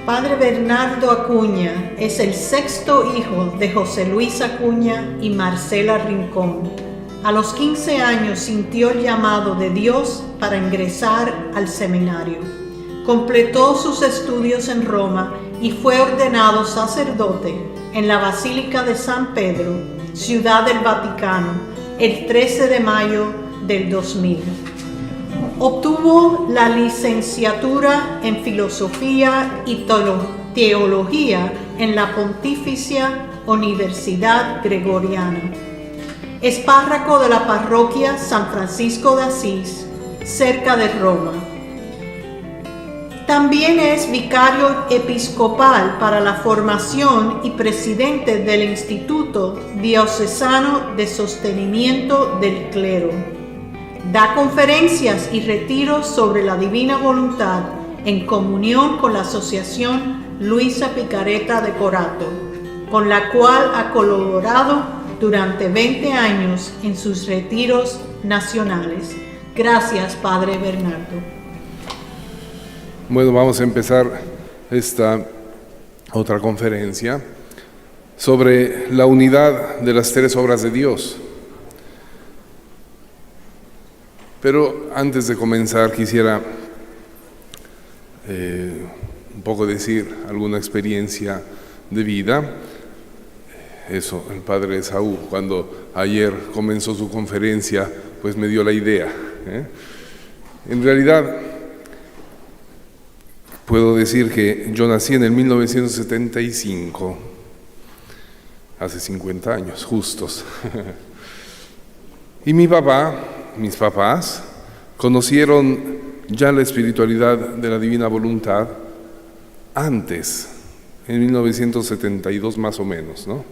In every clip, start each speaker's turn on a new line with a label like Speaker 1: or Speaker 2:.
Speaker 1: Padre Bernardo Acuña es el sexto hijo de José Luis Acuña y Marcela Rincón. A los 15 años sintió el llamado de Dios para ingresar al seminario. Completó sus estudios en Roma y fue ordenado sacerdote en la Basílica de San Pedro, Ciudad del Vaticano, el 13 de mayo del 2000. Obtuvo la licenciatura en Filosofía y Teología en la Pontificia Universidad Gregoriana. Es párroco de la parroquia San Francisco de Asís, cerca de Roma. También es vicario episcopal para la formación y presidente del Instituto Diocesano de Sostenimiento del Clero. Da conferencias y retiros sobre la divina voluntad en comunión con la Asociación Luisa Picareta de Corato, con la cual ha colaborado durante 20 años en sus retiros nacionales. Gracias, Padre Bernardo.
Speaker 2: Bueno, vamos a empezar esta otra conferencia sobre la unidad de las tres obras de Dios. Pero antes de comenzar quisiera un poco decir alguna experiencia de vida. Eso, el padre Saúl, cuando ayer comenzó su conferencia, pues me dio la idea. En realidad, puedo decir que yo nací en el 1975, hace 50 años, justos. Y mis papás, conocieron ya la espiritualidad de la divina voluntad antes, en 1972 más o menos, ¿no?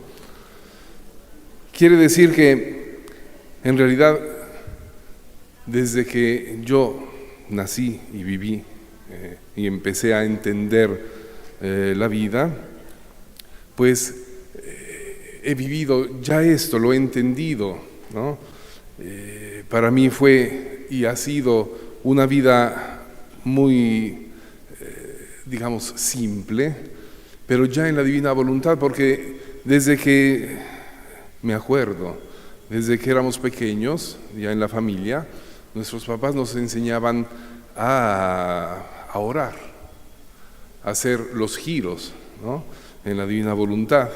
Speaker 2: Quiere decir que, en realidad, desde que yo nací y viví y empecé a entender la vida, pues he vivido ya esto, lo he entendido, ¿no? Para mí fue y ha sido una vida muy, digamos, simple, pero ya en la divina voluntad, porque desde que me acuerdo, desde que éramos pequeños, ya en la familia, nuestros papás nos enseñaban a orar, a hacer los giros, ¿no?, en la divina voluntad.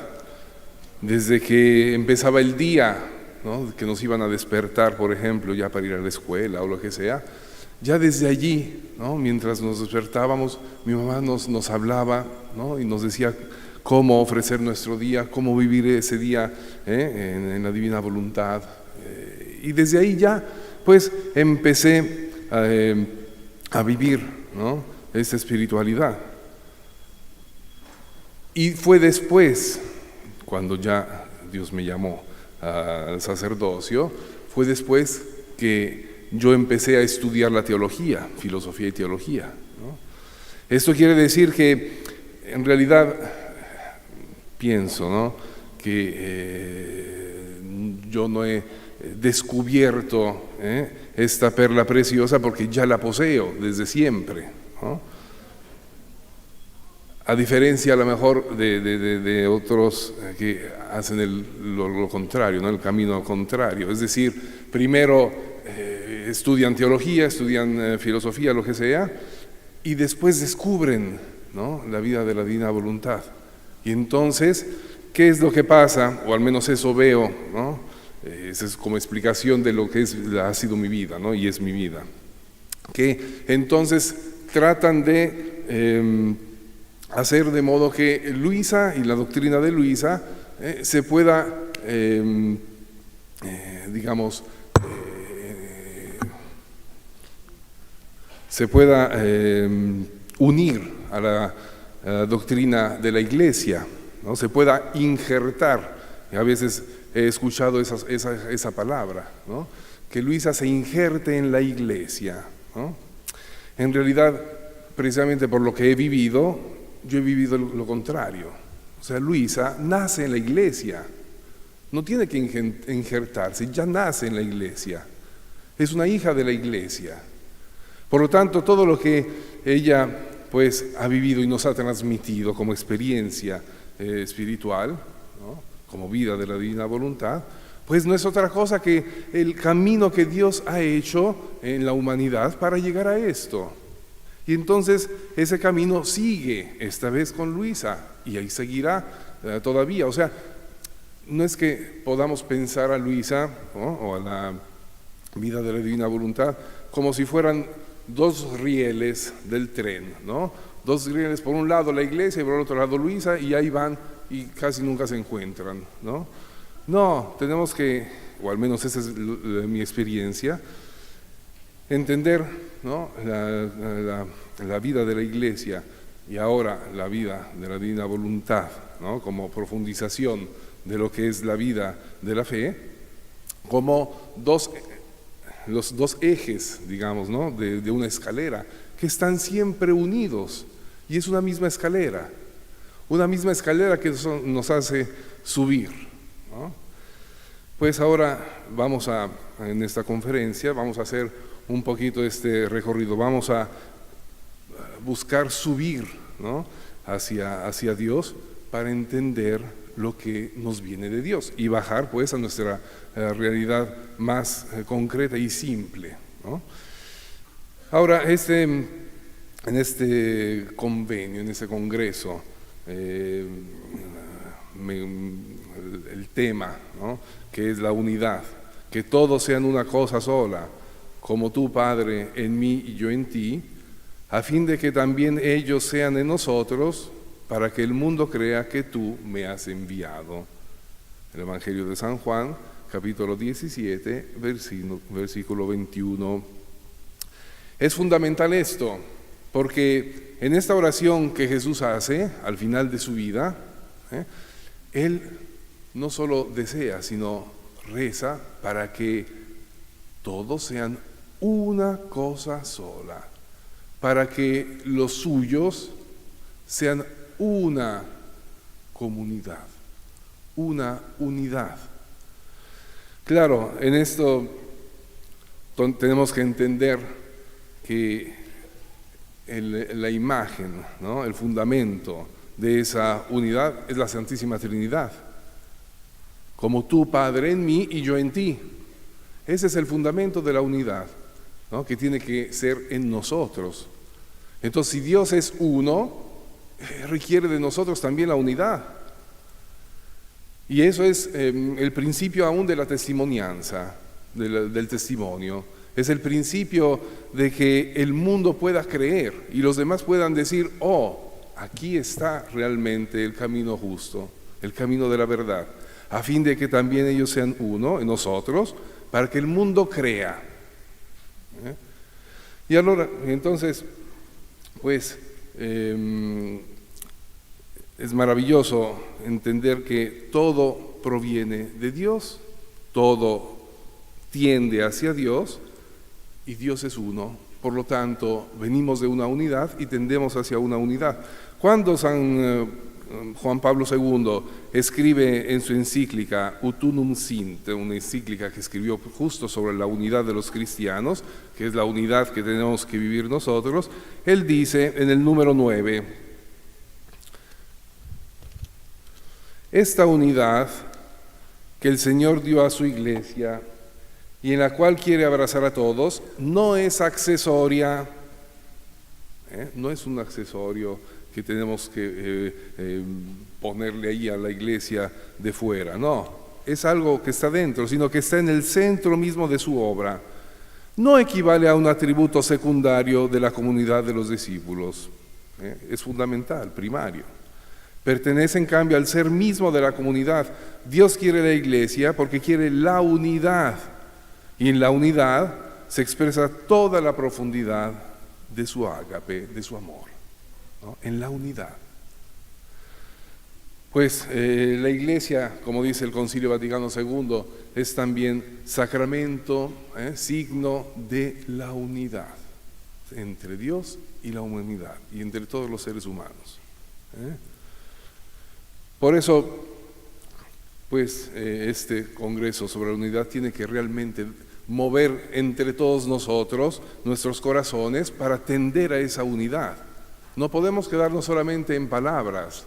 Speaker 2: Desde que empezaba el día, ¿no?, que nos iban a despertar, por ejemplo, ya para ir a la escuela o lo que sea, ya desde allí, ¿no?, mientras nos despertábamos, mi mamá nos hablaba, ¿no?, y nos decía cómo ofrecer nuestro día, cómo vivir ese día en la divina voluntad. Y desde ahí ya, pues, empecé a vivir, ¿no?, esta espiritualidad. Y fue después, cuando ya Dios me llamó al sacerdocio, fue después que yo empecé a estudiar la teología, filosofía y teología, ¿no? Esto quiere decir que en realidad pienso, ¿no?, que yo no he descubierto esta perla preciosa porque ya la poseo desde siempre, ¿no? A diferencia a lo mejor de otros que hacen lo contrario, ¿no?, el camino contrario. Es decir, primero estudian teología, estudian filosofía, lo que sea, y después descubren, ¿no?, la vida de la divina voluntad. Y entonces, ¿qué es lo que pasa? O al menos eso veo, ¿no? Esa es como explicación de lo que ha sido mi vida, ¿no?, y es mi vida. Que entonces tratan de hacer de modo que Luisa y la doctrina de Luisa se pueda, digamos, se pueda unir a la doctrina de la Iglesia, ¿no?, se pueda injertar. A veces he escuchado esa palabra, ¿no?, que Luisa se injerte en la Iglesia, ¿no? En realidad, precisamente por lo que he vivido, yo he vivido lo contrario. O sea, Luisa nace en la Iglesia, no tiene que injertarse, ya nace en la Iglesia, es una hija de la Iglesia. Por lo tanto, todo lo que ella pues ha vivido y nos ha transmitido como experiencia espiritual, ¿no? Como vida de la divina voluntad, pues no es otra cosa que el camino que Dios ha hecho en la humanidad para llegar a esto. Y entonces ese camino sigue, esta vez con Luisa, y ahí seguirá todavía. O sea, no es que podamos pensar a Luisa, ¿no? O a la vida de la divina voluntad como si fueran dos rieles del tren, ¿no? Dos rieles, por un lado la iglesia y por el otro lado Luisa, y ahí van y casi nunca se encuentran, ¿no? No, tenemos que, o al menos esa es mi experiencia, entender, ¿no? la vida de la iglesia y ahora la vida de la divina voluntad, ¿no? Como profundización de lo que es la vida de la fe, como los dos ejes, digamos, ¿no? de una escalera que están siempre unidos, y es una misma escalera que nos hace subir, ¿no? Pues ahora en esta conferencia vamos a hacer un poquito este recorrido, vamos a buscar subir, ¿no? hacia Dios para entender lo que nos viene de Dios y bajar pues a nuestra realidad más concreta y simple, ¿no? Ahora, en este convenio, en este congreso, el tema, ¿no? Que es la unidad, que todos sean una cosa sola, como tú, Padre, en mí y yo en ti, a fin de que también ellos sean en nosotros, para que el mundo crea que tú me has enviado. El Evangelio de San Juan, capítulo 17, versículo 21. Es fundamental esto, porque en esta oración que Jesús hace al final de su vida, Él no solo desea, sino reza para que todos sean una cosa sola, para que los suyos sean una comunidad, una unidad. Claro, en esto tenemos que entender que la imagen, ¿no? El fundamento de esa unidad es la Santísima Trinidad. Como tú, Padre, en mí y yo en ti. Ese es el fundamento de la unidad, ¿no? Que tiene que ser en nosotros. Entonces, si Dios es uno, requiere de nosotros también la unidad. Y eso es el principio aún de la testimonianza, del testimonio. Es el principio de que el mundo pueda creer y los demás puedan decir, oh, aquí está realmente el camino justo, el camino de la verdad, a fin de que también ellos sean uno en nosotros, para que el mundo crea. Y ahora, entonces, pues, es maravilloso entender que todo proviene de Dios, todo tiende hacia Dios y Dios es uno. Por lo tanto, venimos de una unidad y tendemos hacia una unidad. Cuando San Juan Pablo II escribe en su encíclica Ut Unum Sint, una encíclica que escribió justo sobre la unidad de los cristianos, que es la unidad que tenemos que vivir nosotros, él dice en el número 9, esta unidad que el Señor dio a su iglesia y en la cual quiere abrazar a todos, no es accesoria, no es un accesorio que tenemos que ponerle ahí a la iglesia de fuera, no, es algo que está dentro, sino que está en el centro mismo de su obra. No equivale a un atributo secundario de la comunidad de los discípulos, es fundamental, primario. Pertenece en cambio al ser mismo de la comunidad. Dios quiere la iglesia porque quiere la unidad, y en la unidad se expresa toda la profundidad de su ágape, de su amor, ¿no? En la unidad. Pues la iglesia, como dice el Concilio Vaticano II, es también sacramento, signo de la unidad entre Dios y la humanidad y entre todos los seres humanos. Por eso, pues este Congreso sobre la Unidad tiene que realmente mover entre todos nosotros nuestros corazones para tender a esa unidad. No podemos quedarnos solamente en palabras,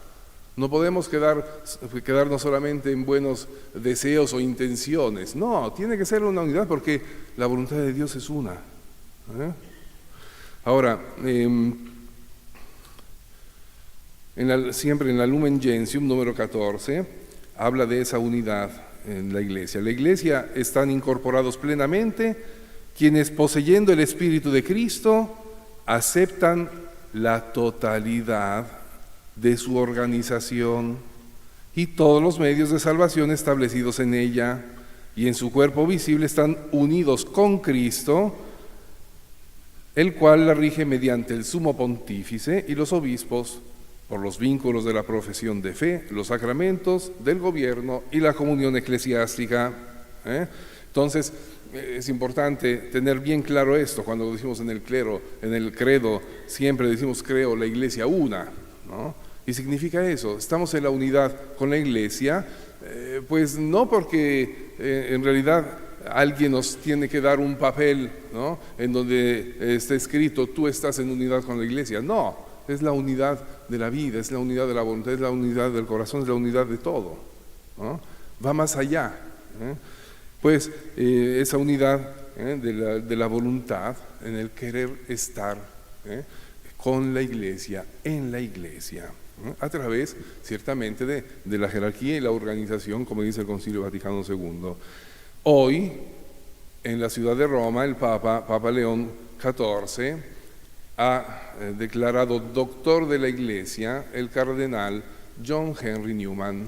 Speaker 2: no podemos quedarnos solamente en buenos deseos o intenciones. No, tiene que ser una unidad porque la voluntad de Dios es una. Ahora, siempre en la Lumen Gentium, número 14, habla de esa unidad en la iglesia. La iglesia están incorporados plenamente quienes, poseyendo el Espíritu de Cristo, aceptan la totalidad de su organización y todos los medios de salvación establecidos en ella, y en su cuerpo visible están unidos con Cristo, el cual la rige mediante el sumo pontífice y los obispos, por los vínculos de la profesión de fe, los sacramentos del gobierno y la comunión eclesiástica. Entonces, es importante tener bien claro esto. Cuando decimos en el credo, siempre decimos creo la iglesia una, ¿no? Y significa eso, estamos en la unidad con la iglesia, pues no porque en realidad alguien nos tiene que dar un papel, ¿no?, en donde está escrito tú estás en unidad con la iglesia. No, es la unidad de la vida, es la unidad de la voluntad, es la unidad del corazón, es la unidad de todo, ¿no? Va más allá, pues esa unidad de la voluntad en el querer estar con la iglesia, en la iglesia, a través ciertamente de la jerarquía y la organización, como dice el Concilio Vaticano II. Hoy, en la ciudad de Roma, el Papa León XIV ha declarado doctor de la iglesia el cardenal John Henry Newman.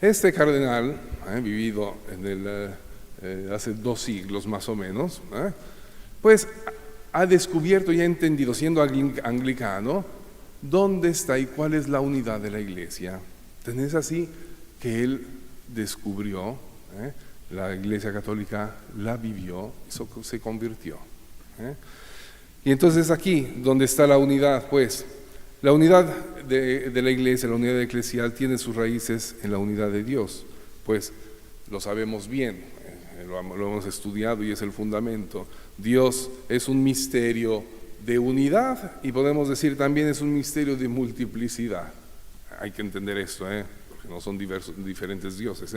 Speaker 2: Este cardenal, vivido hace 2 siglos más o menos, pues ha descubierto y ha entendido, siendo anglicano, dónde está y cuál es la unidad de la iglesia. Tenés así que él descubrió, la iglesia católica la vivió, se convirtió. Y entonces aquí, donde está la unidad, pues, la unidad de la iglesia, la unidad eclesial, tiene sus raíces en la unidad de Dios, pues lo sabemos bien, lo hemos estudiado y es el fundamento. Dios es un misterio de unidad y podemos decir también es un misterio de multiplicidad. Hay que entender esto, porque no son diferentes dioses,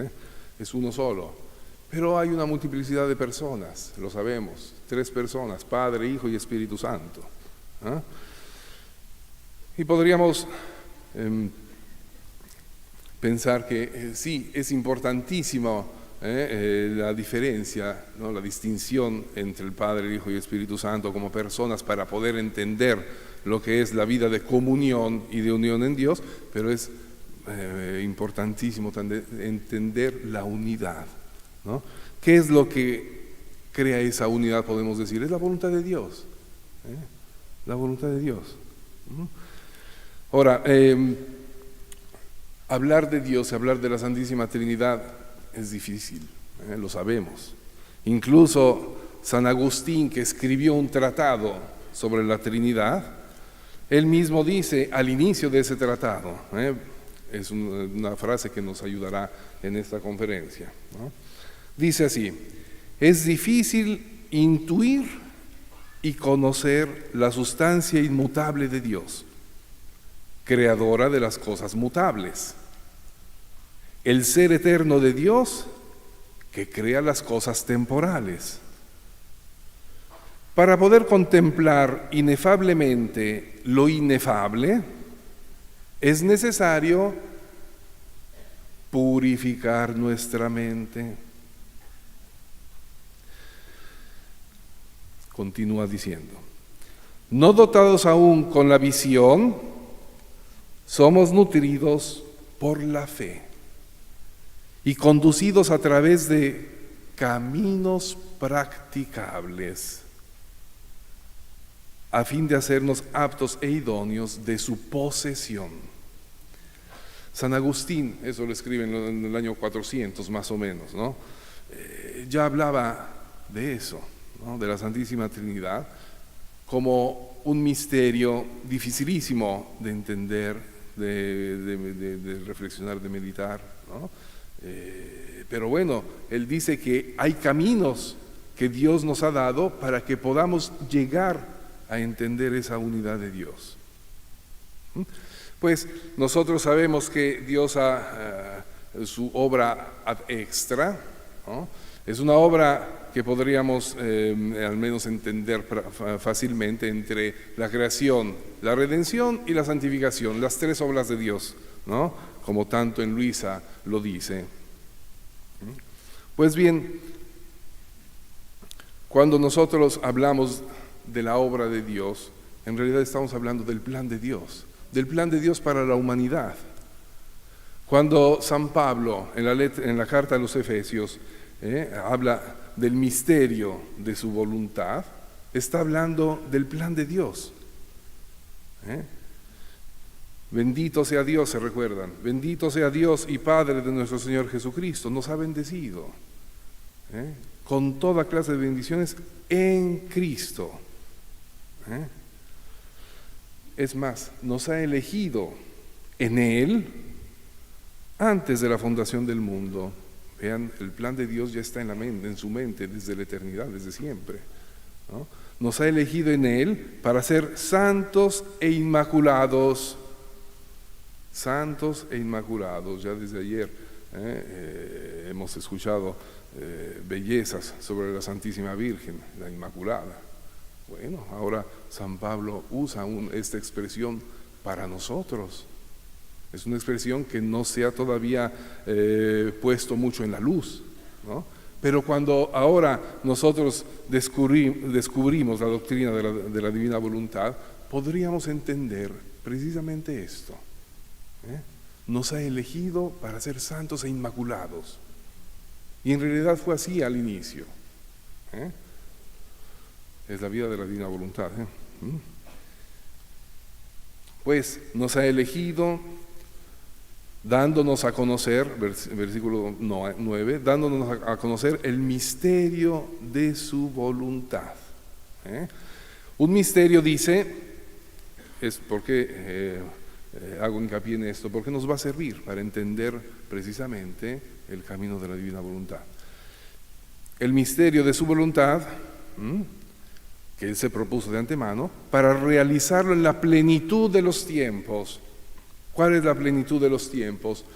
Speaker 2: es uno solo. Pero hay una multiplicidad de personas, lo sabemos, 3 personas, Padre, Hijo y Espíritu Santo. Y podríamos pensar que sí, es importantísimo la diferencia, ¿no?, la distinción entre el Padre, el Hijo y el Espíritu Santo como personas para poder entender lo que es la vida de comunión y de unión en Dios, pero es importantísimo entender la unidad, ¿no? ¿Qué es lo que crea esa unidad? Podemos decir, es la voluntad de Dios, la voluntad de Dios. Ahora, hablar de Dios, hablar de la Santísima Trinidad es difícil, lo sabemos. Incluso San Agustín, que escribió un tratado sobre la Trinidad, él mismo dice al inicio de ese tratado, es una frase que nos ayudará en esta conferencia, ¿no? Dice así: es difícil intuir y conocer la sustancia inmutable de Dios, creadora de las cosas mutables, el ser eterno de Dios que crea las cosas temporales. Para poder contemplar inefablemente lo inefable, es necesario purificar nuestra mente. Continúa diciendo: no dotados aún con la visión, somos nutridos por la fe y conducidos a través de caminos practicables a fin de hacernos aptos e idóneos de su posesión. San Agustín, eso lo escribe en el año 400 más o menos, ¿no? Ya hablaba de eso, ¿no?, de la Santísima Trinidad como un misterio dificilísimo de entender, de reflexionar, de meditar, ¿no? Pero bueno, él dice que hay caminos que Dios nos ha dado para que podamos llegar a entender esa unidad de Dios. Pues nosotros sabemos que Dios ha su obra ad extra, ¿no? Es una obra que podríamos al menos entender fácilmente entre la creación, la redención y la santificación, las tres obras de Dios, ¿no? Como tanto en Luisa lo dice. Pues bien, cuando nosotros hablamos de la obra de Dios, en realidad estamos hablando del plan de Dios para la humanidad. Cuando San Pablo, en la carta a los Efesios, habla del misterio de su voluntad, está hablando del plan de Dios. Bendito sea Dios, se recuerdan, bendito sea Dios y Padre de nuestro Señor Jesucristo, nos ha bendecido con toda clase de bendiciones en Cristo. Es más, nos ha elegido en Él antes de la fundación del mundo. Vean, el plan de Dios ya está en su mente desde la eternidad, desde siempre, ¿no? Nos ha elegido en Él para ser santos e inmaculados. Santos e inmaculados. Ya desde ayer hemos escuchado bellezas sobre la Santísima Virgen, la Inmaculada. Bueno, ahora San Pablo usa esta expresión para nosotros. Es una expresión que no se ha todavía puesto mucho en la luz, ¿no? Pero cuando ahora nosotros descubrimos la doctrina de la divina voluntad, podríamos entender precisamente esto. Nos ha elegido para ser santos e inmaculados. Y en realidad fue así al inicio. Es la vida de la divina voluntad. Pues nos ha elegido dándonos a conocer, versículo 9, dándonos a conocer el misterio de su voluntad. Un misterio, dice, es porque hago hincapié en esto, porque nos va a servir para entender precisamente el camino de la divina voluntad. El misterio de su voluntad, que Él se propuso de antemano, para realizarlo en la plenitud de los tiempos. ¿Cuál es la plenitud de los tiempos?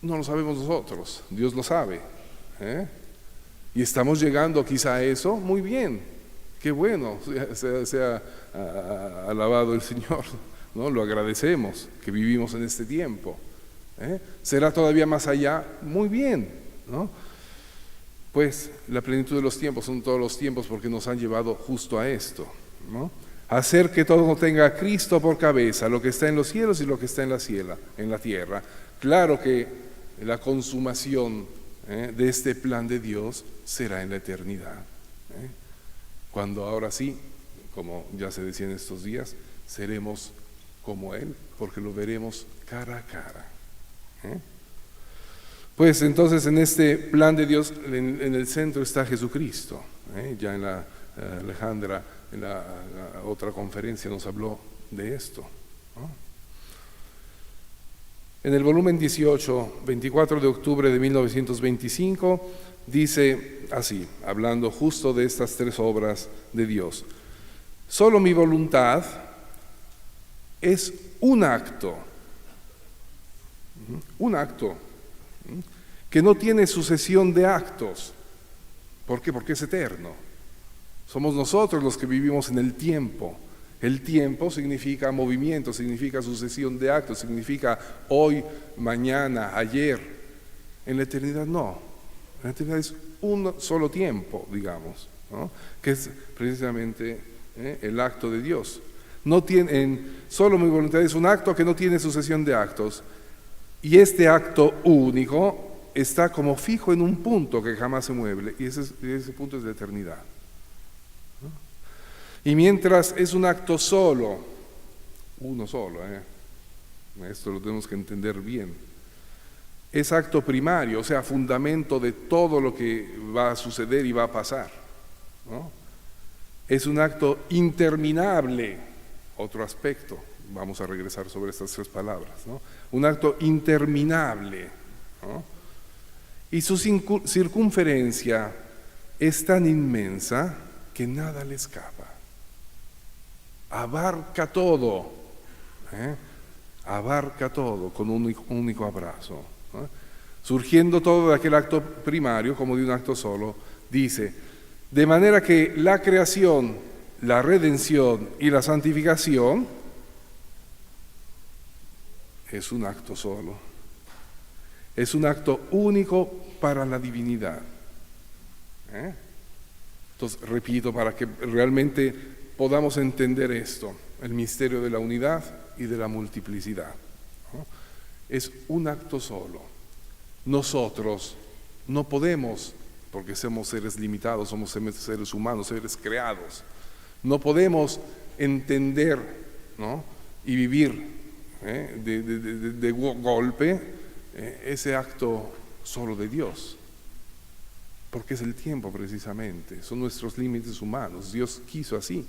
Speaker 2: No lo sabemos nosotros, Dios lo sabe. Y estamos llegando quizá a eso, muy bien, qué bueno, sea alabado el Señor, ¿no? Lo agradecemos que vivimos en este tiempo. ¿Será todavía más allá? Muy bien, ¿no? Pues la plenitud de los tiempos son todos los tiempos porque nos han llevado justo a esto, ¿no? Hacer que todo tenga a Cristo por cabeza, lo que está en los cielos y lo que está en la tierra. Claro que la consumación de este plan de Dios será en la eternidad. Cuando ahora sí, como ya se decía en estos días, seremos como Él, porque lo veremos cara a cara. Pues entonces en este plan de Dios, en el centro está Jesucristo. Ya en la Alejandra, en la otra conferencia nos habló de esto, ¿no? En el volumen 18, 24 de octubre de 1925, dice así, hablando justo de estas tres obras de Dios: solo mi voluntad es un acto que no tiene sucesión de actos. ¿Por qué? Porque es eterno. Somos nosotros los que vivimos en el tiempo. El tiempo significa movimiento, significa sucesión de actos, significa hoy, mañana, ayer. En la eternidad no. En la eternidad es un solo tiempo, digamos, ¿no? Que es precisamente el acto de Dios. Solo mi voluntad es un acto que no tiene sucesión de actos. Y este acto único está como fijo en un punto que jamás se mueve. Y ese punto es la eternidad. Y mientras es un acto solo, uno solo, esto lo tenemos que entender bien, es acto primario, o sea, fundamento de todo lo que va a suceder y va a pasar, ¿no? Es un acto interminable, otro aspecto, vamos a regresar sobre estas tres palabras, ¿no? Un acto interminable, ¿no? Y su circunferencia es tan inmensa que nada le escapa. Abarca todo, abarca todo con un único abrazo, ¿no? Surgiendo todo de aquel acto primario como de un acto solo, dice, de manera que la creación, la redención y la santificación es un acto solo, es un acto único para la divinidad. Entonces, repito, para que realmente podamos entender esto, el misterio de la unidad y de la multiplicidad, ¿no? Es un acto solo. Nosotros no podemos, porque somos seres limitados, somos seres humanos, seres creados, no podemos entender, ¿no? Y vivir de golpe ese acto solo de Dios. Porque es el tiempo precisamente, son nuestros límites humanos, Dios quiso así.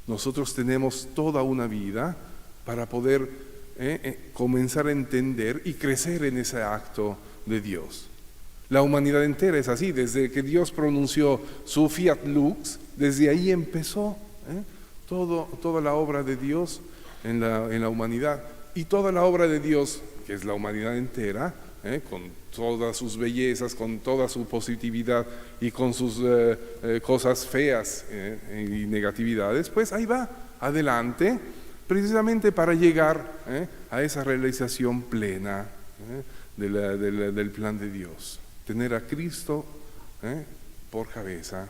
Speaker 2: Nosotros tenemos toda una vida para poder comenzar a entender y crecer en ese acto de Dios. La humanidad entera es así, desde que Dios pronunció su fiat lux, desde ahí empezó toda la obra de Dios en la humanidad. Y toda la obra de Dios, que es la humanidad entera, con todas sus bellezas, con toda su positividad y con sus cosas feas y negatividades, pues ahí va, adelante, precisamente para llegar a esa realización plena del plan de Dios, tener a Cristo por cabeza.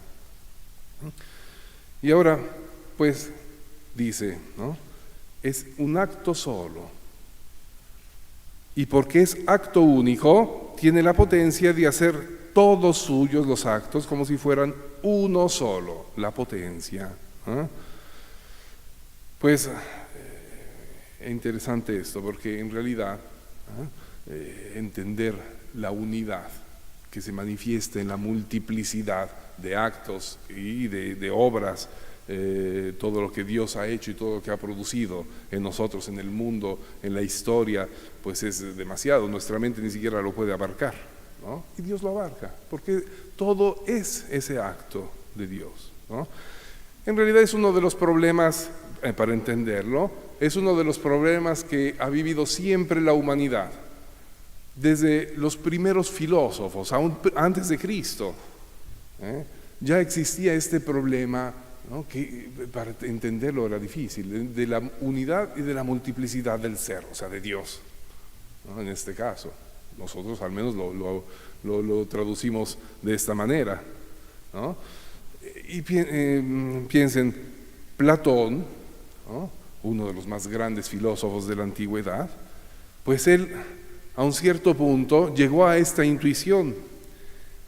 Speaker 2: Y ahora, pues, dice, ¿no? Es un acto solo. Y porque es acto único, tiene la potencia de hacer todos suyos los actos como si fueran uno solo, la potencia. Pues es interesante esto, porque en realidad entender la unidad que se manifiesta en la multiplicidad de actos y de obras, todo lo que Dios ha hecho y todo lo que ha producido en nosotros, en el mundo, en la historia, pues es demasiado, nuestra mente ni siquiera lo puede abarcar, ¿no? Y Dios lo abarca, porque todo es ese acto de Dios, ¿no? En realidad es uno de los problemas, para entenderlo, es uno de los problemas que ha vivido siempre la humanidad, desde los primeros filósofos, aún antes de Cristo, ya existía este problema, ¿no? Que para entenderlo era difícil, de la unidad y de la multiplicidad del ser, o sea, de Dios, ¿no? En este caso, nosotros al menos lo traducimos de esta manera, ¿no? Y piensen, Platón, ¿no? Uno de los más grandes filósofos de la antigüedad, pues él a un cierto punto llegó a esta intuición.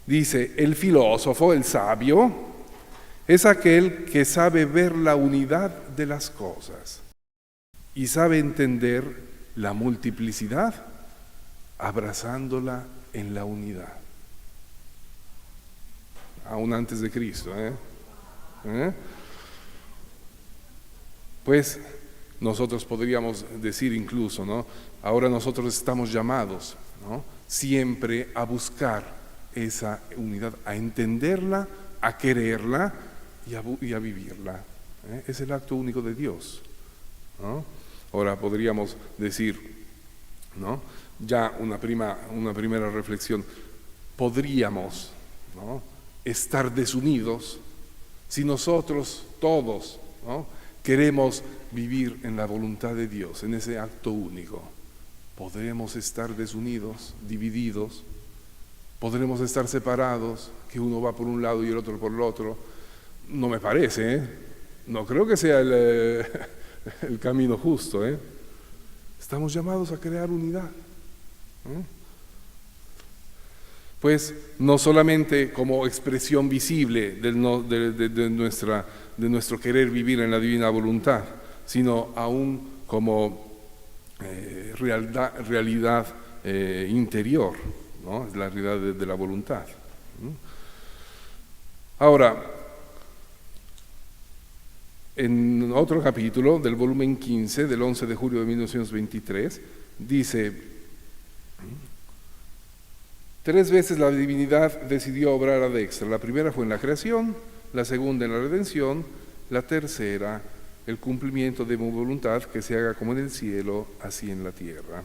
Speaker 2: Dice, el filósofo, el sabio, es aquel que sabe ver la unidad de las cosas y sabe entender la multiplicidad abrazándola en la unidad. Aún antes de Cristo, Pues nosotros podríamos decir incluso, ¿no? Ahora nosotros estamos llamados, ¿no? Siempre a buscar esa unidad, a entenderla, a quererla y a vivirla. Es el acto único de Dios, ¿no? Ahora podríamos decir, ¿no? Ya una primera reflexión, podríamos, ¿no? Estar desunidos si nosotros todos, ¿no? Queremos vivir en la voluntad de Dios, en ese acto único. Podremos estar desunidos, divididos, podremos estar separados, que uno va por un lado y el otro por el otro. No me parece, no creo que sea el camino justo. Estamos llamados a crear unidad. Pues no solamente como expresión visible de nuestro querer vivir en la divina voluntad, sino aún como realidad interior, ¿no? Es la realidad de la voluntad. Ahora, en otro capítulo del volumen 15, del 11 de julio de 1923, dice: 3 veces la divinidad decidió obrar ad extra. La primera fue en la creación, la segunda en la redención, la tercera el cumplimiento de mi voluntad, que se haga como en el cielo, así en la tierra,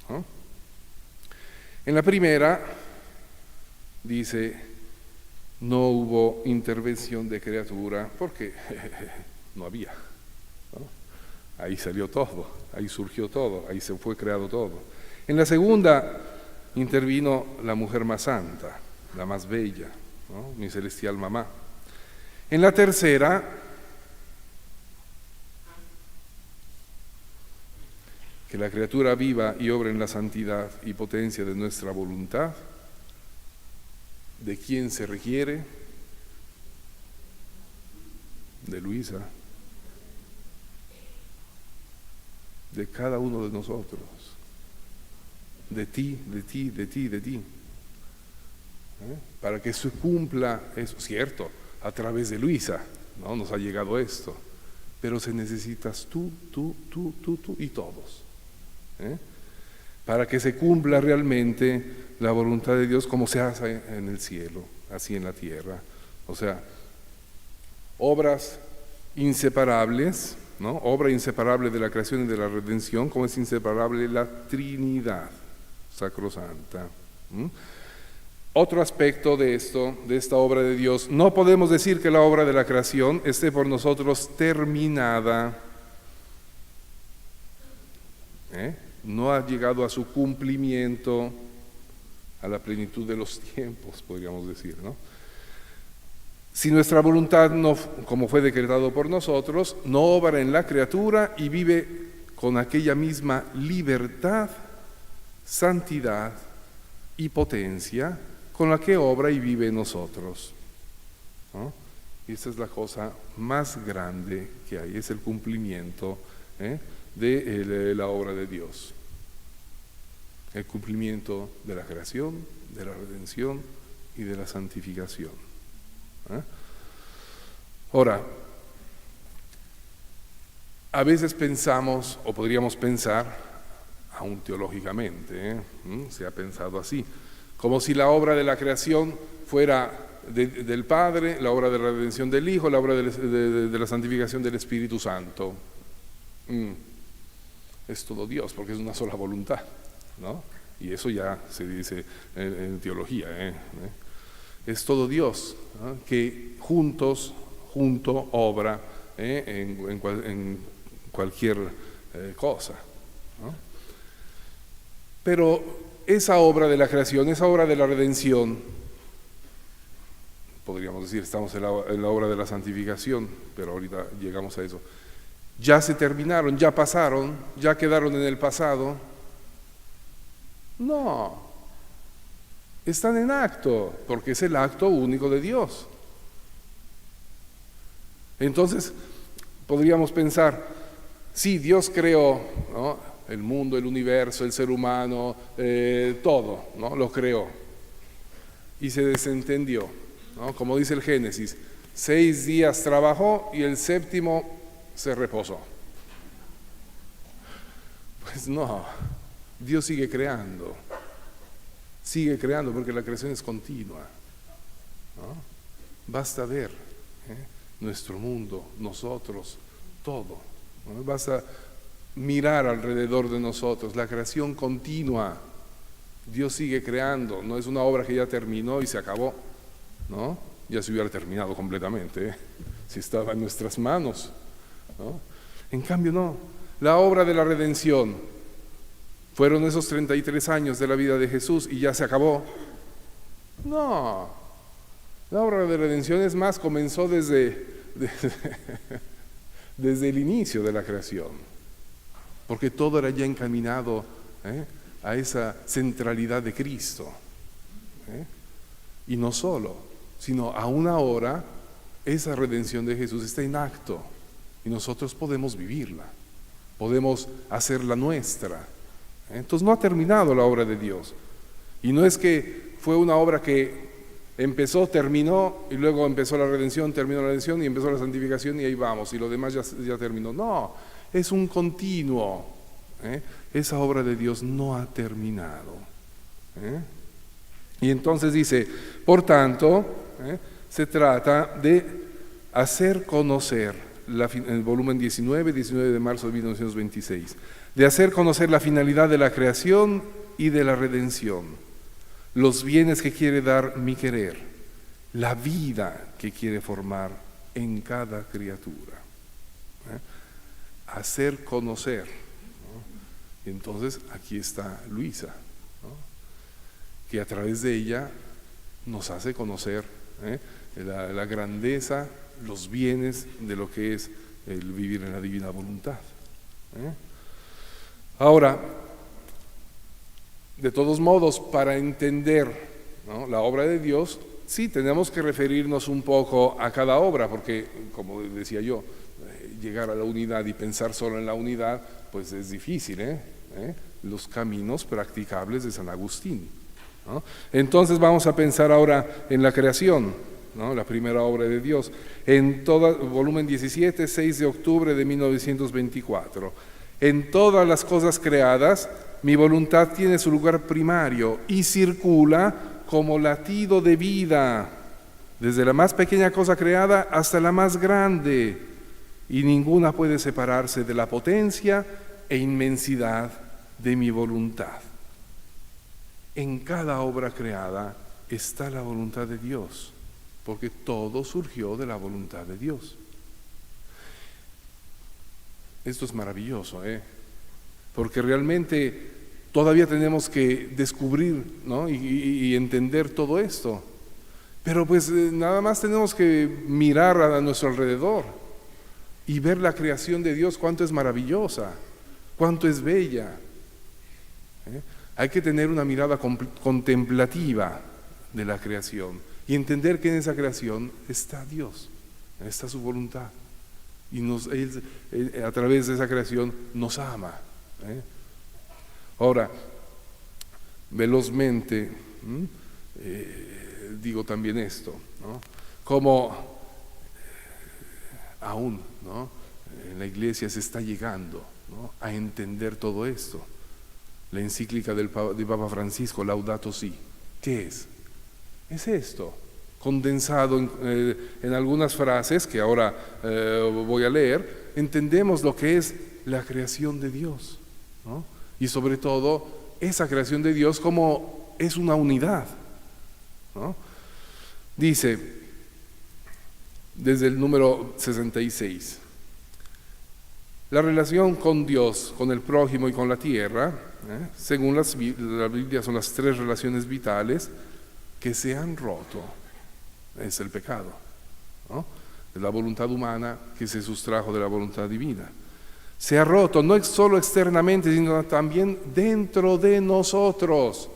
Speaker 2: ¿no? En la primera dice, no hubo intervención de criatura, porque no había, ¿no? Ahí salió todo, ahí surgió todo, ahí se fue creado todo. En la segunda intervino la mujer más santa, la más bella, ¿no? Mi celestial mamá. En la tercera, que la criatura viva y obre en la santidad y potencia de nuestra voluntad. ¿De quién se requiere? De Luisa, de cada uno de nosotros, de ti, de ti, de ti, de ti. Para que se cumpla eso, cierto, a través de Luisa, ¿no? Nos ha llegado esto, pero se necesitas tú y todos, para que se cumpla realmente la voluntad de Dios como se hace en el cielo, así en la tierra. O sea, obras inseparables, ¿no? Obra inseparable de la creación y de la redención, como es inseparable la Trinidad sacrosanta. Otro aspecto de esto, de esta obra de Dios, no podemos decir que la obra de la creación esté por nosotros terminada. No ha llegado a su cumplimiento, a la plenitud de los tiempos, podríamos decir, ¿no? Si nuestra voluntad, no, como fue decretado por nosotros, no obra en la criatura y vive con aquella misma libertad, santidad y potencia con la que obra y vive en nosotros, ¿no? Y esta es la cosa más grande que hay, es el cumplimiento de la obra de Dios. El cumplimiento de la creación, de la redención y de la santificación. Ahora, a veces pensamos, o podríamos pensar, aún teológicamente, se ha pensado así, como si la obra de la creación fuera del Padre, la obra de la redención del Hijo, la obra de la santificación del Espíritu Santo. Es todo Dios, porque es una sola voluntad, ¿no? Y eso ya se dice en teología, es todo Dios, ¿no? Que junto obra en cualquier cosa, ¿no? Pero esa obra de la creación, esa obra de la redención, podríamos decir, estamos en la obra de la santificación, pero ahorita llegamos a eso. Ya se terminaron, ya pasaron, ya quedaron en el pasado. No, están en acto, porque es el acto único de Dios. Entonces, podríamos pensar, sí, Dios creó, ¿no?, el mundo, el universo, el ser humano, todo, ¿no?, lo creó. Y se desentendió, ¿no? Como dice el Génesis, 6 días trabajó y el 7º se reposó. Pues no, Dios sigue creando porque la creación es continua, ¿no? Basta ver nuestro mundo, nosotros, todo, ¿no? Basta mirar alrededor de nosotros, la creación continua. Dios sigue creando, no es una obra que ya terminó y se acabó, ¿no? Ya se hubiera terminado completamente, si estaba en nuestras manos, ¿no? En cambio no, la obra de la redención fueron esos 33 años de la vida de Jesús y ya se acabó. No, la obra de redención es más, comenzó desde el inicio de la creación, porque todo era ya encaminado a esa centralidad de Cristo. Y no solo, sino aún ahora esa redención de Jesús está en acto y nosotros podemos vivirla, podemos hacerla nuestra. Entonces no ha terminado la obra de Dios. Y no es que fue una obra que empezó, terminó, y luego empezó la redención, terminó la redención y empezó la santificación y ahí vamos, y lo demás ya terminó. No, es un continuo. Esa obra de Dios no ha terminado. Y entonces dice, por tanto, se trata de hacer conocer, en el volumen 19 de marzo de 1926, de hacer conocer la finalidad de la creación y de la redención, los bienes que quiere dar mi querer, la vida que quiere formar en cada criatura. Hacer conocer, ¿no? Y entonces aquí está Luisa, ¿no? Que a través de ella nos hace conocer la grandeza, los bienes de lo que es el vivir en la divina voluntad. Ahora, de todos modos, para entender, ¿no?, la obra de Dios, sí tenemos que referirnos un poco a cada obra, porque, como decía yo, llegar a la unidad y pensar solo en la unidad, pues es difícil, los caminos practicables de San Agustín, ¿no? Entonces vamos a pensar ahora en la creación, ¿no?, la primera obra de Dios, en volumen 17, 6 de octubre de 1924. En todas las cosas creadas, mi voluntad tiene su lugar primario y circula como latido de vida, desde la más pequeña cosa creada hasta la más grande, y ninguna puede separarse de la potencia e inmensidad de mi voluntad. En cada obra creada está la voluntad de Dios, porque todo surgió de la voluntad de Dios. Esto es maravilloso, porque realmente todavía tenemos que descubrir, ¿no?, y entender todo esto. Pero pues nada más tenemos que mirar a nuestro alrededor y ver la creación de Dios, cuánto es maravillosa, cuánto es bella. Hay que tener una mirada contemplativa de la creación y entender que en esa creación está Dios, está su voluntad. Y Él, a través de esa creación, nos ama. Ahora, velozmente, digo también esto, ¿no?, como aún, ¿no?, en la Iglesia se está llegando, ¿no?, a entender todo esto. La encíclica de Papa Francisco, Laudato Si, ¿qué es? Es esto, condensado en algunas frases que ahora voy a leer. Entendemos lo que es la creación de Dios, ¿no?, y sobre todo esa creación de Dios como es una unidad, ¿no? Dice, desde el número 66, la relación con Dios, con el prójimo y con la tierra, según la Biblia, son las tres relaciones vitales que se han roto. Es el pecado, ¿no?, de la voluntad humana que se sustrajo de la voluntad divina. Se ha roto no solo externamente, sino también dentro de nosotros.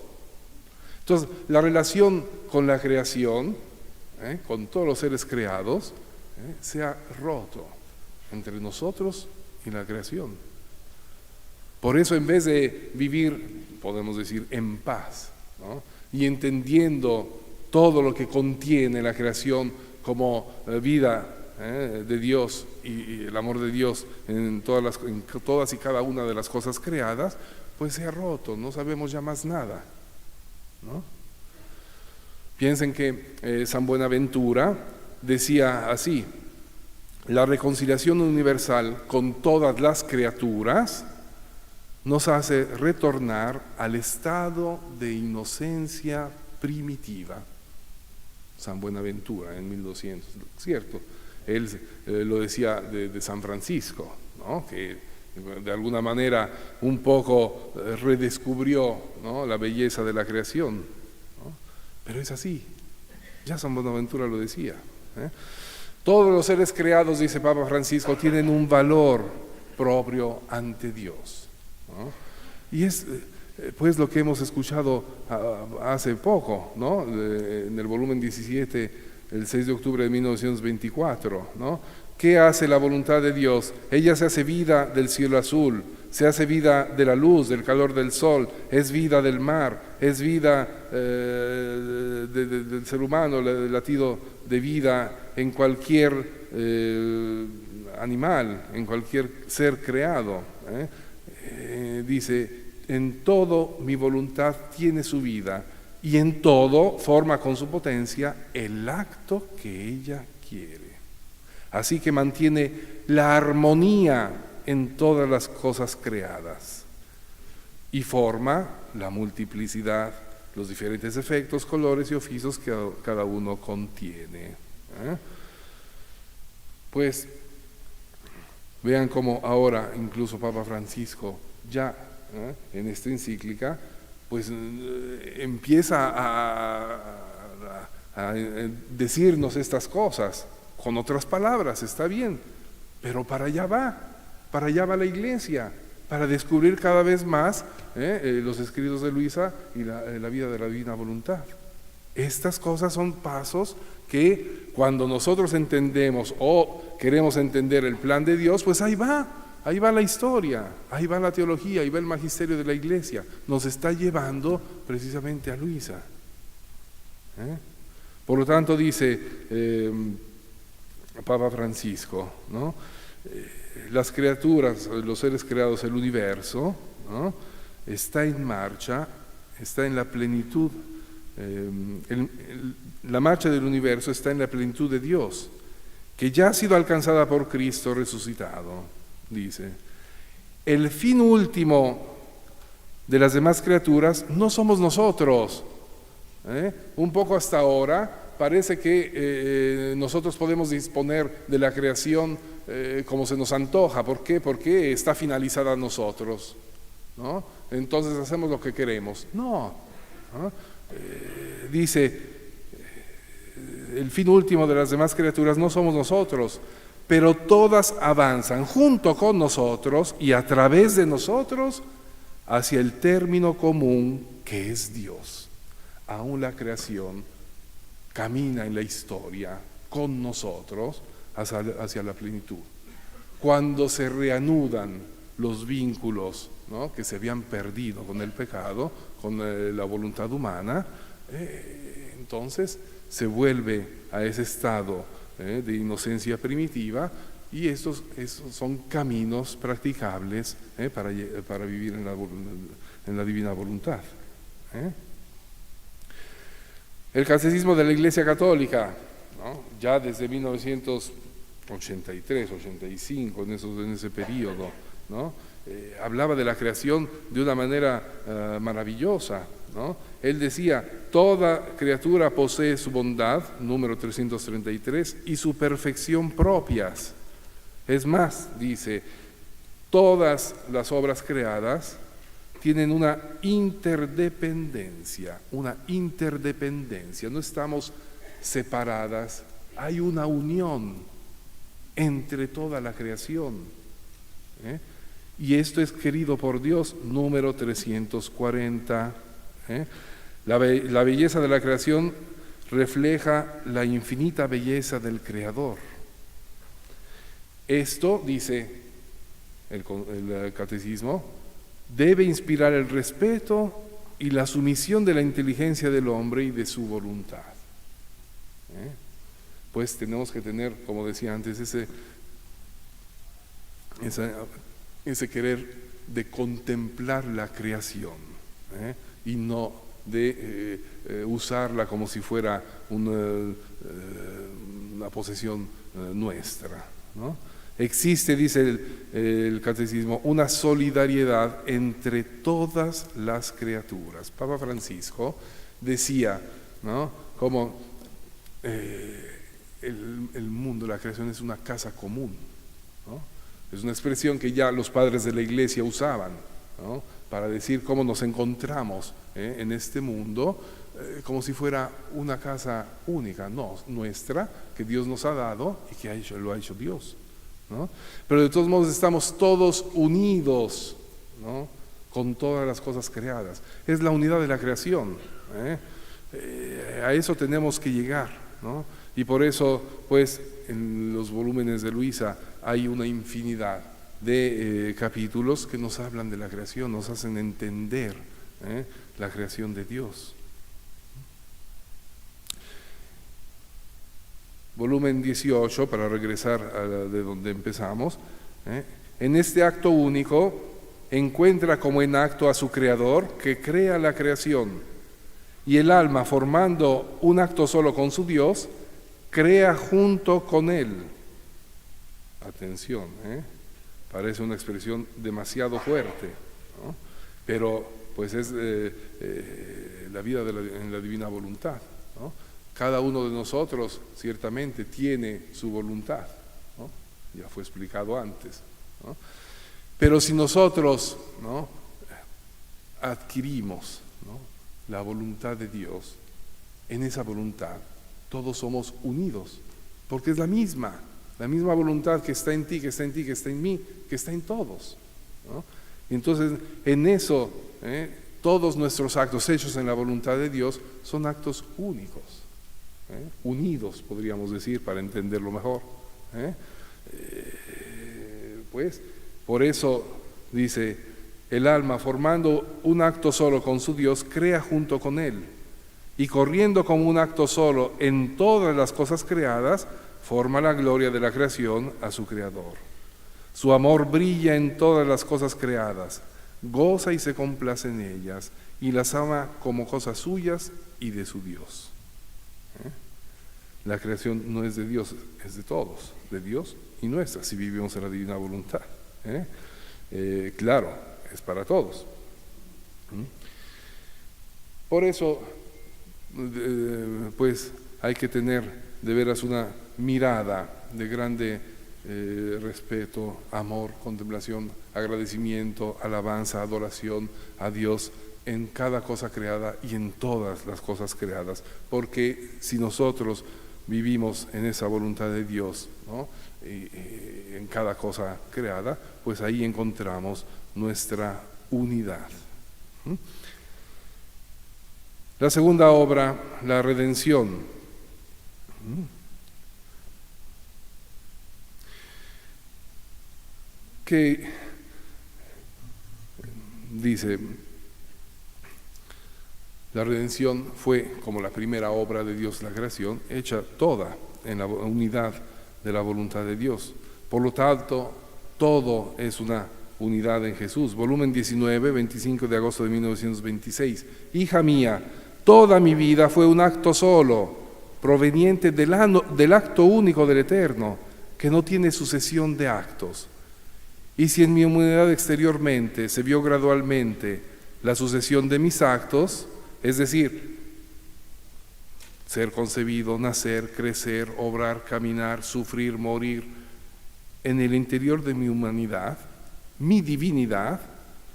Speaker 2: Entonces, la relación con la creación, con todos los seres creados, se ha roto entre nosotros y la creación. Por eso, en vez de vivir, podemos decir, en paz, ¿no?, y entendiendo todo lo que contiene la creación como vida de Dios y el amor de Dios en todas y cada una de las cosas creadas, pues se ha roto, no sabemos ya más nada, ¿no? Piensen que San Buenaventura decía así: la reconciliación universal con todas las criaturas nos hace retornar al estado de inocencia primitiva. San Buenaventura en 1200, ¿cierto? Él lo decía de San Francisco, ¿no?, que de alguna manera un poco redescubrió, ¿no?, la belleza de la creación, ¿no? Pero es así, ya San Buenaventura lo decía, Todos los seres creados, dice Papa Francisco, tienen un valor propio ante Dios, ¿no? Y es pues lo que hemos escuchado hace poco, ¿no?, en el volumen 17, el 6 de octubre de 1924, ¿no? ¿Qué hace la voluntad de Dios? Ella se hace vida del cielo azul, se hace vida de la luz, del calor del sol, es vida del mar, es vida del ser humano, el latido de vida en cualquier animal, en cualquier ser creado. Dice, en todo mi voluntad tiene su vida y en todo forma con su potencia el acto que ella quiere. Así que mantiene la armonía en todas las cosas creadas y forma la multiplicidad, los diferentes efectos, colores y oficios que cada uno contiene. Pues vean cómo ahora incluso Papa Francisco ya en esta encíclica pues empieza a decirnos estas cosas con otras palabras, está bien, pero para allá va la Iglesia, para descubrir cada vez más los escritos de Luisa y la vida de la divina voluntad. Estas cosas son pasos que cuando nosotros entendemos o queremos entender el plan de Dios, pues ahí va la historia, ahí va la teología, ahí va el magisterio de la Iglesia, nos está llevando precisamente a Luisa. Por lo tanto dice Papa Francisco, ¿no? Las criaturas, los seres creados, el universo, ¿no? Está en marcha, está en la plenitud. La marcha del universo está en la plenitud de Dios, que ya ha sido alcanzada por Cristo resucitado, dice. El fin último de las demás criaturas no somos nosotros. Un poco hasta ahora parece que nosotros podemos disponer de la creación como se nos antoja. ¿Por qué? Porque está finalizada a nosotros, ¿no? Entonces hacemos lo que queremos. No, dice, el fin último de las demás criaturas no somos nosotros, pero todas avanzan junto con nosotros y a través de nosotros hacia el término común que es Dios. Aún la creación camina en la historia con nosotros hacia la plenitud. Cuando se reanudan los vínculos, ¿no?, que se habían perdido con el pecado, con la voluntad humana, entonces se vuelve a ese estado de inocencia primitiva, y esos son caminos practicables para vivir en la divina voluntad. El Catecismo de la Iglesia Católica, ¿no?, ya desde 1983, 85, en ese periodo, ¿no?, hablaba de la creación de una manera maravillosa, ¿no? Él decía, toda criatura posee su bondad, número 333, y su perfección propias. Es más, dice, todas las obras creadas tienen una interdependencia, no estamos separadas, hay una unión entre toda la creación. Y esto es querido por Dios, número 340. La belleza de la creación refleja la infinita belleza del Creador. Esto, dice el Catecismo, debe inspirar el respeto y la sumisión de la inteligencia del hombre y de su voluntad. Pues tenemos que tener, como decía antes, ese querer de contemplar la creación, y no de usarla como si fuera una posesión nuestra, ¿no? Existe, dice el Catecismo, una solidaridad entre todas las criaturas. Papa Francisco decía, ¿no?, como el mundo, la creación es una casa común, ¿no? Es una expresión que ya los padres de la Iglesia usaban, ¿no?, para decir cómo nos encontramos en este mundo, como si fuera una casa única, no, nuestra, que Dios nos ha dado y que lo ha hecho Dios, ¿no? Pero de todos modos estamos todos unidos, ¿no?, con todas las cosas creadas. Es la unidad de la creación, a eso tenemos que llegar, ¿no? Y por eso, pues, en los volúmenes de Luisa hay una infinidad de capítulos que nos hablan de la creación, nos hacen entender la creación de Dios. Volumen 18, para regresar de donde empezamos, en este acto único encuentra como en acto a su Creador, que crea la creación Y el alma, formando un acto solo con su Dios, crea junto con Él. Atención, parece una expresión demasiado fuerte, ¿no? Pero pues es la vida en la divina voluntad, ¿no? Cada uno de nosotros ciertamente tiene su voluntad, ¿no? Ya fue explicado antes, ¿no? Pero si nosotros, ¿no?, adquirimos, ¿no?, la voluntad de Dios, en esa voluntad todos somos unidos, porque es la misma voluntad que está en ti, que está en ti, que está en mí, que está en todos, ¿no? Entonces, en eso, todos nuestros actos hechos en la voluntad de Dios son actos únicos, unidos, podríamos decir, para entenderlo mejor. Pues, por eso dice, el alma, formando un acto solo con su Dios, crea junto con Él, y corriendo como un acto solo en todas las cosas creadas, forma la gloria de la creación a su Creador. Su amor brilla en todas las cosas creadas, goza y se complace en ellas, y las ama como cosas suyas y de su Dios. La creación no es de Dios, es de todos, de Dios y nuestra, si vivimos en la divina voluntad. Claro, es para todos. Por eso, pues hay que tener de veras una mirada de grande respeto, amor, contemplación, agradecimiento, alabanza, adoración a Dios en cada cosa creada y en todas las cosas creadas, porque si nosotros vivimos en esa voluntad de Dios, ¿no?, en cada cosa creada, pues ahí encontramos nuestra unidad. La segunda obra, la redención. Que dice, la redención fue como la primera obra de Dios, la creación, hecha toda en la unidad de la voluntad de Dios. Por lo tanto, todo es una unidad en Jesús. Volumen 19, 25 de agosto de 1926. Hija mía, toda mi vida fue un acto solo, proveniente del acto único del Eterno, que no tiene sucesión de actos. Y si en mi humanidad exteriormente se vio gradualmente la sucesión de mis actos, es decir, ser concebido, nacer, crecer, obrar, caminar, sufrir, morir, en el interior de mi humanidad, mi divinidad,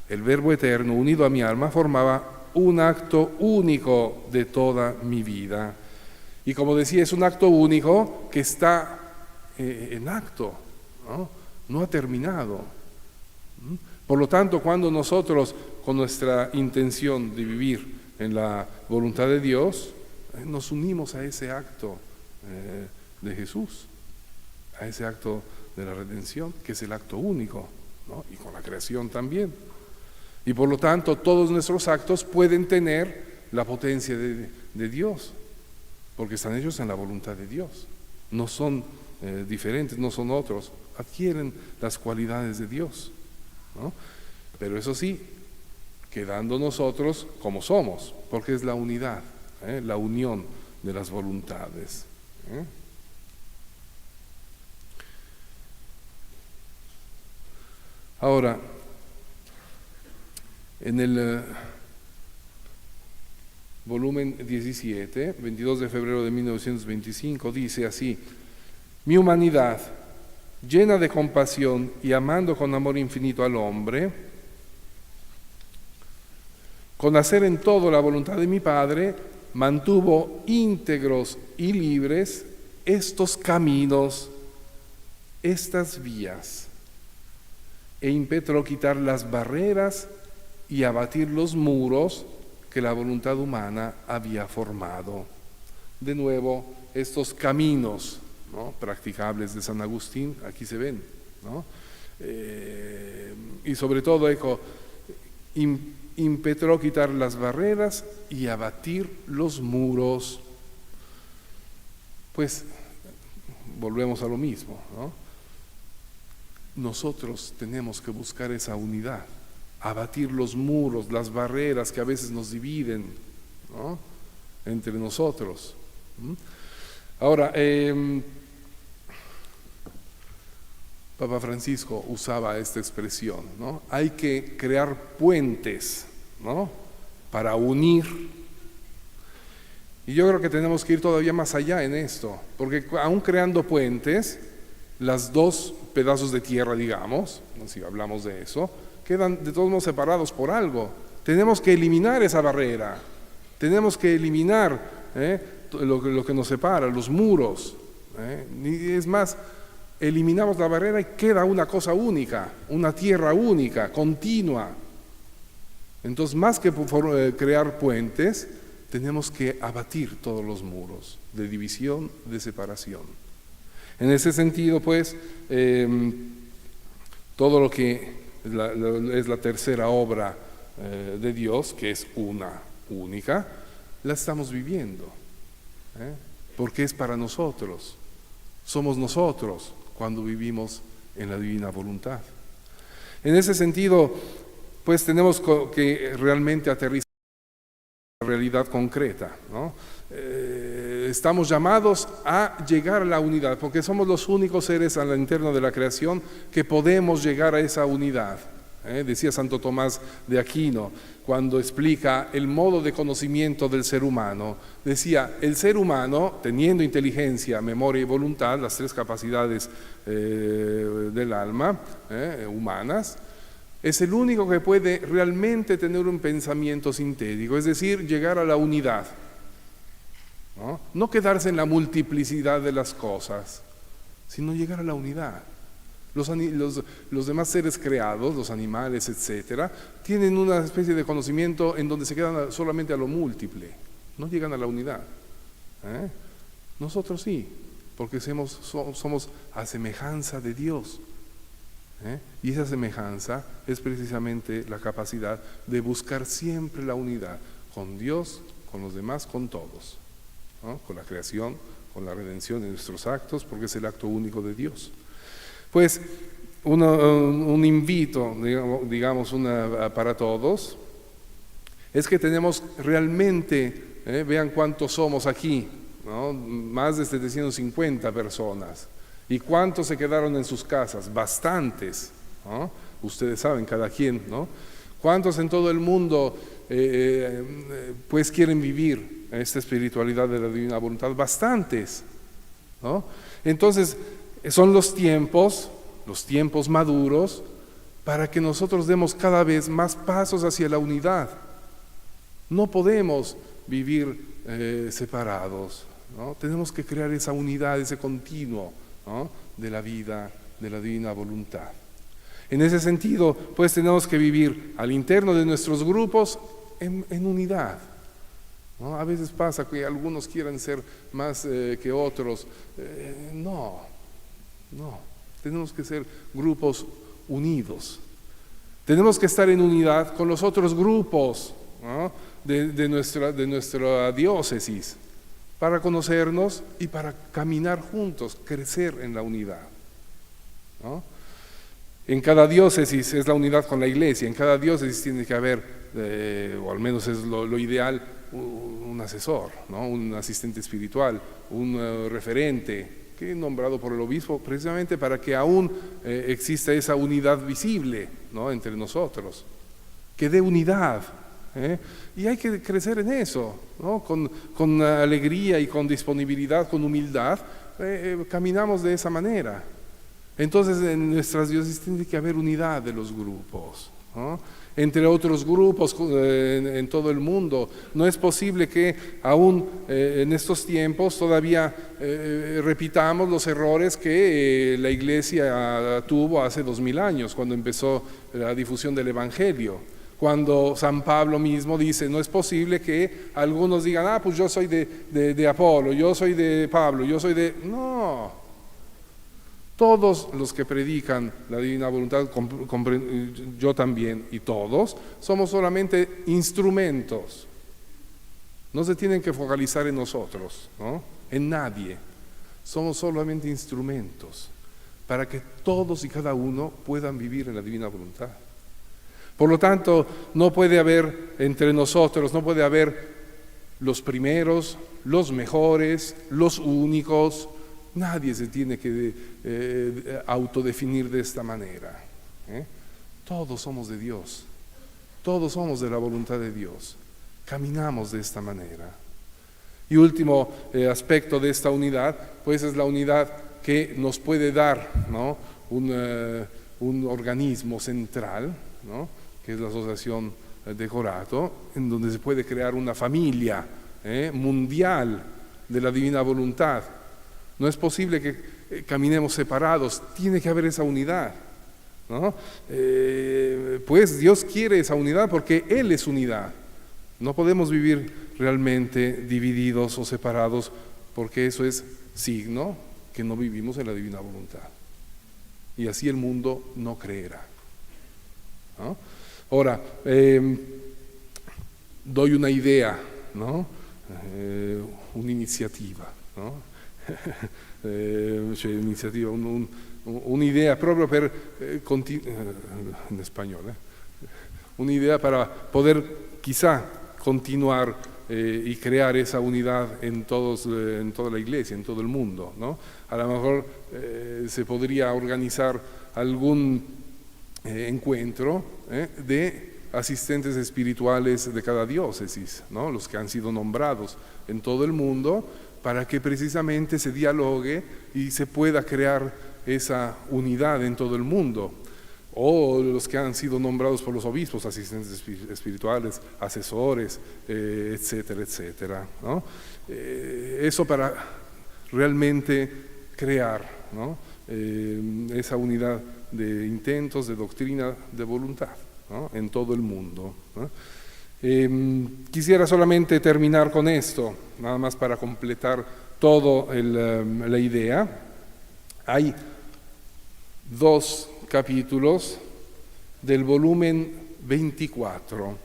Speaker 2: el Verbo Eterno unido a mi alma, formaba un acto único de toda mi vida. Y como decía, es un acto único que está en acto, no ha terminado. Por lo tanto, cuando nosotros, con nuestra intención de vivir en la voluntad de Dios, nos unimos a ese acto de Jesús, a ese acto de la redención, que es el acto único, ¿no?, y con la creación también. Y por lo tanto, todos nuestros actos pueden tener la potencia de Dios, porque están hechos en la voluntad de Dios. No son diferentes, no son otros, adquieren las cualidades de Dios, ¿no? Pero eso sí, quedando nosotros como somos, porque es la unidad, la unión de las voluntades. Ahora, en el volumen 17, 22 de febrero de 1925, dice así: mi humanidad, llena de compasión y amando con amor infinito al hombre, con hacer en todo la voluntad de mi Padre, mantuvo íntegros y libres estos caminos, estas vías, e impetró quitar las barreras y abatir los muros que la voluntad humana había formado. De nuevo, estos caminos, ¿no?, practicables de San Agustín, aquí se ven, ¿no? Y sobre todo, impetró quitar las barreras y abatir los muros. Pues volvemos a lo mismo, ¿no? Nosotros tenemos que buscar esa unidad, abatir los muros, las barreras que a veces nos dividen, ¿no?, entre nosotros. Ahora, Papa Francisco usaba esta expresión, ¿no? Hay que crear puentes, ¿no?, para unir. Y yo creo que tenemos que ir todavía más allá en esto, porque aún creando puentes, las dos pedazos de tierra, digamos, si hablamos de eso, quedan de todos modos separados por algo. Tenemos que eliminar esa barrera, tenemos que eliminar lo que nos separa, los muros. Y es más, eliminamos la barrera y queda una cosa única, una tierra única, continua. Entonces, más que crear puentes, tenemos que abatir todos los muros de división, de separación. En ese sentido, pues, todo lo que es la tercera obra de Dios, que es una única, la estamos viviendo, porque es para nosotros. Somos nosotros cuando vivimos en la divina voluntad. En ese sentido, pues tenemos que realmente aterrizar en la realidad concreta, ¿no? Estamos llamados a llegar a la unidad, porque somos los únicos seres al interno de la creación que podemos llegar a esa unidad. Decía Santo Tomás de Aquino, cuando explica el modo de conocimiento del ser humano, decía, el ser humano, teniendo inteligencia, memoria y voluntad, las tres capacidades del alma, humanas, es el único que puede realmente tener un pensamiento sintético, es decir, llegar a la unidad. No quedarse en la multiplicidad de las cosas, sino llegar a la unidad. Los demás seres creados, los animales, etcétera, tienen una especie de conocimiento en donde se quedan solamente a lo múltiple, no llegan a la unidad. Nosotros sí, porque somos a semejanza de Dios. Y esa semejanza es precisamente la capacidad de buscar siempre la unidad con Dios, con los demás, con todos, ¿no? Con la creación, con la redención de nuestros actos, porque es el acto único de Dios. Pues un invito, digamos, para todos, es que tenemos realmente, vean cuántos somos aquí, ¿no? Más de 750 personas. ¿Y cuántos se quedaron en sus casas? Bastantes, ¿no? Ustedes saben, cada quien, ¿no? ¿Cuántos en todo el mundo pues quieren vivir esta espiritualidad de la divina voluntad? Bastantes, ¿no? Entonces, son los tiempos maduros para que nosotros demos cada vez más pasos hacia la unidad. No podemos vivir separados, ¿no? Tenemos que crear esa unidad, ese continuo, ¿no?, de la vida, de la divina voluntad. En ese sentido, pues tenemos que vivir al interno de nuestros grupos en unidad, ¿no? A veces pasa que algunos quieran ser más que otros. No, tenemos que ser grupos unidos. Tenemos que estar en unidad con los otros grupos, ¿no?, de nuestra diócesis, para conocernos y para caminar juntos, crecer en la unidad, ¿no? En cada diócesis es la unidad con la iglesia, en cada diócesis tiene que haber, o al menos es lo ideal, un asesor, ¿no?, un asistente espiritual, un referente, que es nombrado por el obispo precisamente para que aún exista esa unidad visible, ¿no?, entre nosotros, que dé unidad. Y hay que crecer en eso, ¿no? Con alegría y con disponibilidad, con humildad, caminamos de esa manera. Entonces en nuestras diócesis tiene que haber unidad de los grupos, ¿no?, entre otros grupos en todo el mundo. No es posible que aún en estos tiempos todavía repitamos los errores que la Iglesia tuvo hace 2000 años, cuando empezó la difusión del Evangelio. Cuando San Pablo mismo dice, no es posible que algunos digan, pues yo soy de Apolo, yo soy de Pablo, yo soy de... No, todos los que predican la divina voluntad, yo también y todos, somos solamente instrumentos. No se tienen que focalizar en nosotros, ¿no?, en nadie. Somos solamente instrumentos para que todos y cada uno puedan vivir en la divina voluntad. Por lo tanto, no puede haber entre nosotros, no puede haber los primeros, los mejores, los únicos. Nadie se tiene que autodefinir de esta manera. Todos somos de Dios, todos somos de la voluntad de Dios, caminamos de esta manera. Y último aspecto de esta unidad, pues es la unidad que nos puede dar, ¿no?, un organismo central, ¿no?, que es la Asociación de Corato, en donde se puede crear una familia mundial de la divina voluntad. No es posible que caminemos separados, tiene que haber esa unidad, ¿no? Pues Dios quiere esa unidad porque Él es unidad. No podemos vivir realmente divididos o separados, porque eso es signo que no vivimos en la divina voluntad. Y así el mundo no creerá, ¿no? Ahora, doy una idea, ¿no? Una iniziativa, ¿no? Cioè iniziativa, un'idea proprio per in spagnolo, un'idea para poder quizá continuar y crear esa unidad en toda la iglesia, en todo el mundo, ¿no? A lo mejor se podría organizar algún encuentro de asistentes espirituales de cada diócesis, ¿no?, los que han sido nombrados en todo el mundo, para que precisamente se dialogue y se pueda crear esa unidad en todo el mundo. O los que han sido nombrados por los obispos, asistentes espirituales, asesores, etcétera, etcétera, ¿no? Eso para realmente crear, ¿no?, esa unidad de intentos, de doctrina, de voluntad, ¿no?, en todo el mundo, ¿no? Quisiera solamente terminar con esto, nada más para completar toda la idea. Hay 2 capítulos del volumen 24,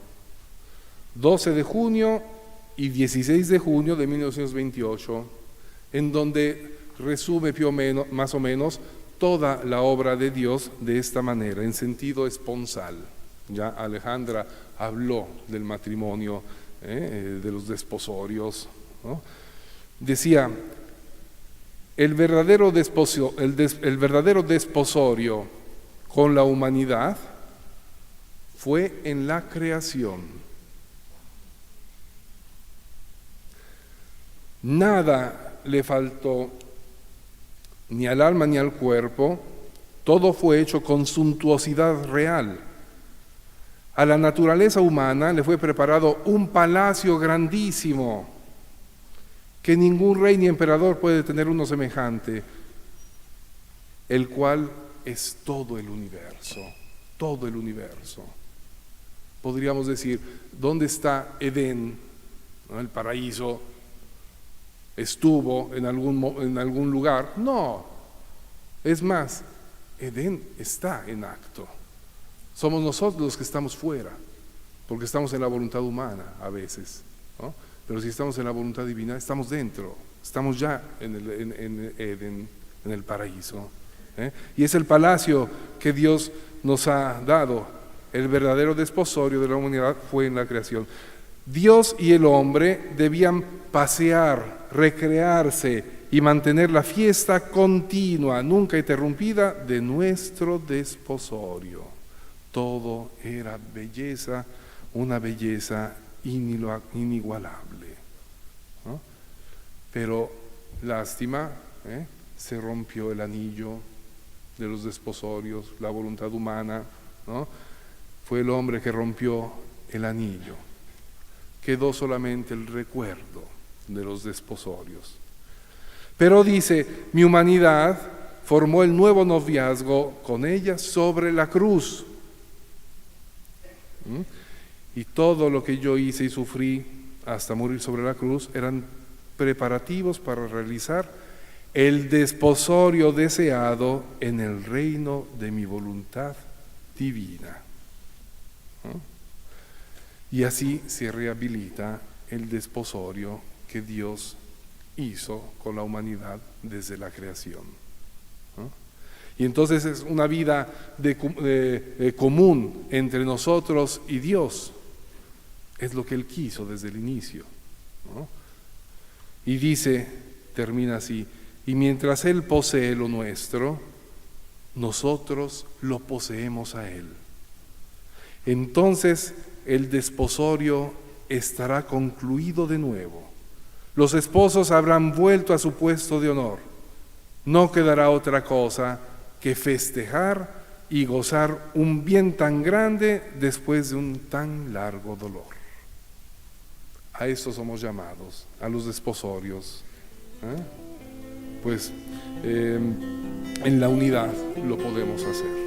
Speaker 2: 12 de junio y 16 de junio de 1928, en donde resume más o menos toda la obra de Dios de esta manera, en sentido esponsal. Ya Alejandra habló del matrimonio, de los desposorios, ¿no? Decía, el verdadero desposorio con la humanidad fue en la creación. Nada le faltó ni al alma ni al cuerpo, todo fue hecho con suntuosidad real. A la naturaleza humana le fue preparado un palacio grandísimo, que ningún rey ni emperador puede tener uno semejante, el cual es todo el universo, todo el universo. Podríamos decir, ¿dónde está Edén? ¿No? El paraíso estuvo en algún lugar. No, es más, Edén está en acto. Somos nosotros los que estamos fuera, porque estamos en la voluntad humana a veces, ¿no? Pero si estamos en la voluntad divina, estamos dentro, estamos ya en Edén, en el paraíso, y es el palacio que Dios nos ha dado. El verdadero desposorio de la humanidad fue en la creación. Dios y el hombre debían pasear, recrearse y mantener la fiesta continua, nunca interrumpida, de nuestro desposorio. Todo era belleza, una belleza inigualable, ¿no? Pero lástima, se rompió el anillo de los desposorios, la voluntad humana, ¿no? Fue el hombre que rompió el anillo. Quedó solamente el recuerdo de los desposorios. Pero dice, mi humanidad formó el nuevo noviazgo con ella sobre la cruz. Y todo lo que yo hice y sufrí hasta morir sobre la cruz eran preparativos para realizar el desposorio deseado en el reino de mi voluntad divina. Y así se rehabilita el desposorio que Dios hizo con la humanidad desde la creación. Y entonces es una vida común entre nosotros y Dios. Es lo que Él quiso desde el inicio. ¿no? Y dice, termina así, y mientras Él posee lo nuestro, nosotros lo poseemos a Él. Entonces el desposorio estará concluido de nuevo. Los esposos habrán vuelto a su puesto de honor. No quedará otra cosa que festejar y gozar un bien tan grande después de un tan largo dolor. A esto somos llamados, a los desposorios. Pues en la unidad lo podemos hacer.